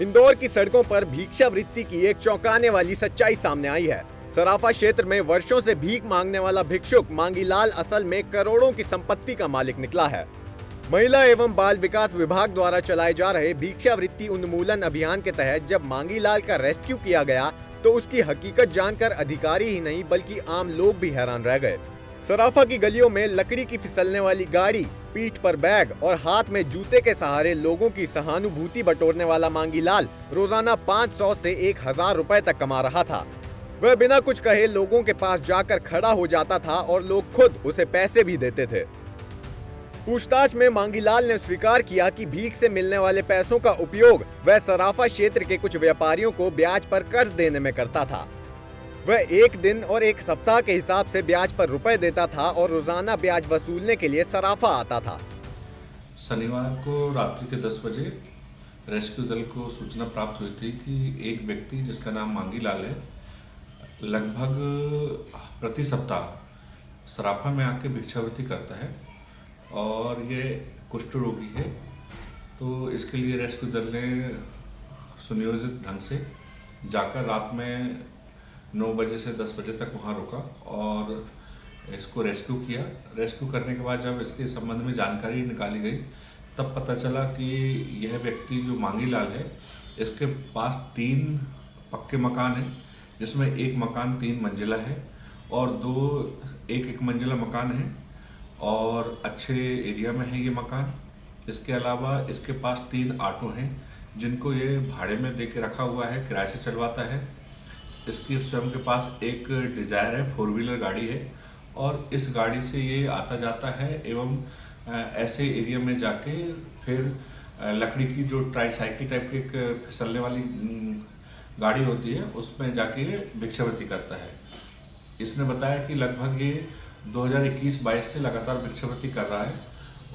इंदौर की सड़कों पर भिक्षावृत्ति की एक चौंकाने वाली सच्चाई सामने आई है। सराफा क्षेत्र में वर्षों से भीख मांगने वाला भिक्षुक मांगीलाल असल में करोड़ों की संपत्ति का मालिक निकला है। महिला एवं बाल विकास विभाग द्वारा चलाए जा रहे भिक्षावृत्ति उन्मूलन अभियान के तहत जब मांगीलाल का रेस्क्यू किया गया तो उसकी हकीकत जानकर अधिकारी ही नहीं बल्कि आम लोग भी हैरान रह गए। सराफा की गलियों में लकड़ी की फिसलने वाली गाड़ी, पीठ पर बैग और हाथ में जूते के सहारे लोगों की सहानुभूति बटोरने वाला मांगीलाल रोजाना 500 से 1000 रुपए तक कमा रहा था। वह बिना कुछ कहे लोगों के पास जाकर खड़ा हो जाता था और लोग खुद उसे पैसे भी देते थे। पूछताछ में मांगीलाल ने स्वीकार किया कि भीख से मिलने वाले पैसों का उपयोग वह सराफा क्षेत्र के कुछ व्यापारियों को ब्याज पर कर्ज देने में करता था। वह एक दिन और एक सप्ताह के हिसाब से ब्याज पर रुपए देता था और रोजाना ब्याज वसूलने के लिए सराफा आता था। शनिवार को रात्रि के 10 बजे रेस्क्यू दल को सूचना प्राप्त हुई थी कि एक व्यक्ति जिसका नाम मांगीलाल है लगभग प्रति सप्ताह सराफा में आके भिक्षावृत्ति करता है और ये कुष्ठ रोगी है। तो इसके लिए रेस्क्यू दल ने सुनियोजित ढंग से जाकर रात में 9 बजे से 10 बजे तक वहाँ रुका और इसको रेस्क्यू किया। रेस्क्यू करने के बाद जब इसके संबंध में जानकारी निकाली गई तब पता चला कि यह व्यक्ति जो मांगीलाल है इसके पास 3 पक्के मकान हैं, जिसमें एक मकान 3 मंजिला है और 2 एक मंजिला मकान है और अच्छे एरिया में है ये मकान। इसके अलावा इसके पास 3 ऑटो हैं जिनको ये भाड़े में दे के रखा हुआ है, किराए से चलवाता है। इसकी स्वयं के पास एक डिज़ायर है, 4 व्हीलर गाड़ी है और इस गाड़ी से ये आता जाता है एवं ऐसे एरिया में जाके फिर लकड़ी की जो ट्राईसाइकिल टाइप की एक फिसलने वाली गाड़ी होती है उसमें जाके भिक्षावृत्ति करता है। इसने बताया कि लगभग ये 2021-22 से लगातार भिक्षावृत्ति कर रहा है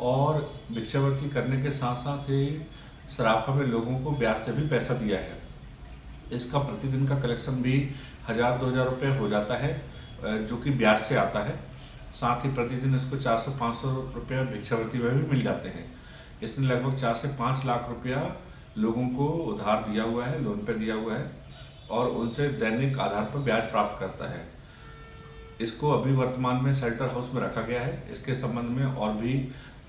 और भिक्षावृत्ति करने के साथ साथ ही सराफा में लोगों को ब्याज से भी पैसा दिया है। इसका प्रतिदिन का कलेक्शन भी 1000-2000 रुपये हो जाता है जो कि ब्याज से आता है। साथ ही प्रतिदिन इसको 400-500 रुपये भिक्षावृत्ति में भी मिल जाते हैं। इसने लगभग 4 से 5 लाख रुपया लोगों को उधार दिया हुआ है, लोन पे दिया हुआ है और उनसे दैनिक आधार पर ब्याज प्राप्त करता है। इसको अभी वर्तमान में शेल्टर हाउस में रखा गया है। इसके संबंध में और भी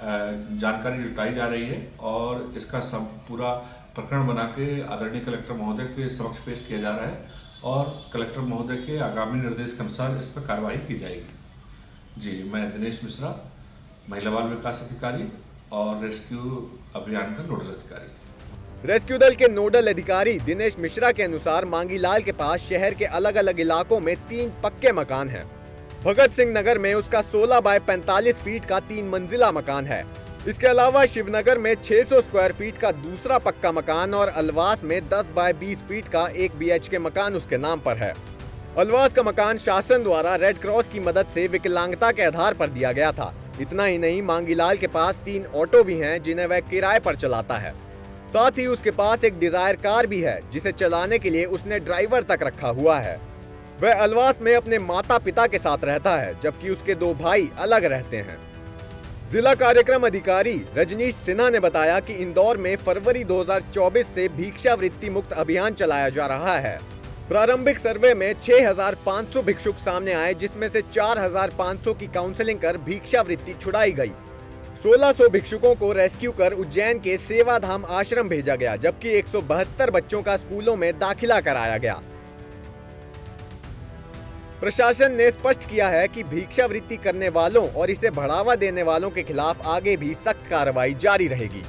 जानकारी जुटाई जा रही है और इसका सब पूरा प्रकरण बना के आदरणीय कलेक्टर महोदय के समक्ष पेश किया जा रहा है और कलेक्टर महोदय के आगामी निर्देश के अनुसार इस पर कार्रवाई की जाएगी। जी, मैं दिनेश मिश्रा, महिला बाल विकास अधिकारी और रेस्क्यू अभियान का नोडल अधिकारी। रेस्क्यू दल के नोडल अधिकारी दिनेश मिश्रा के अनुसार मांगीलाल के पास शहर के अलग अलग इलाकों में 3 पक्के मकान हैं। भगत सिंह नगर में उसका 16 बाय 45 फीट का 3 मंजिला मकान है। इसके अलावा शिवनगर में 600 स्क्वायर फीट का दूसरा पक्का मकान और अलवास में 10 बाय 20 फीट का 1 BHK मकान उसके नाम पर है। अलवास का मकान शासन द्वारा रेड क्रॉस की मदद से विकलांगता के आधार पर दिया गया था। इतना ही नहीं, मांगीलाल के पास 3 ऑटो भी हैं जिन्हें वह किराए पर चलाता है। साथ ही उसके पास एक डिजायर कार भी है जिसे चलाने के लिए उसने ड्राइवर तक रखा हुआ है। वह अलवास में अपने माता पिता के साथ रहता है जबकि उसके 2 भाई अलग रहते हैं। जिला कार्यक्रम अधिकारी रजनीश सिन्हा ने बताया कि इंदौर में फरवरी 2024 से भिक्षावृत्ति मुक्त अभियान चलाया जा रहा है। प्रारंभिक सर्वे में 6500 भिक्षुक सामने आए जिसमें से 4500 की काउंसलिंग कर भिक्षावृत्ति छुड़ाई गई। 1600 भिक्षुकों को रेस्क्यू कर उज्जैन के सेवाधाम आश्रम भेजा गया जबकि 172 बच्चों का स्कूलों में दाखिला कराया गया। प्रशासन ने स्पष्ट किया है कि भिक्षावृत्ति करने वालों और इसे बढ़ावा देने वालों के खिलाफ आगे भी सख्त कार्रवाई जारी रहेगी।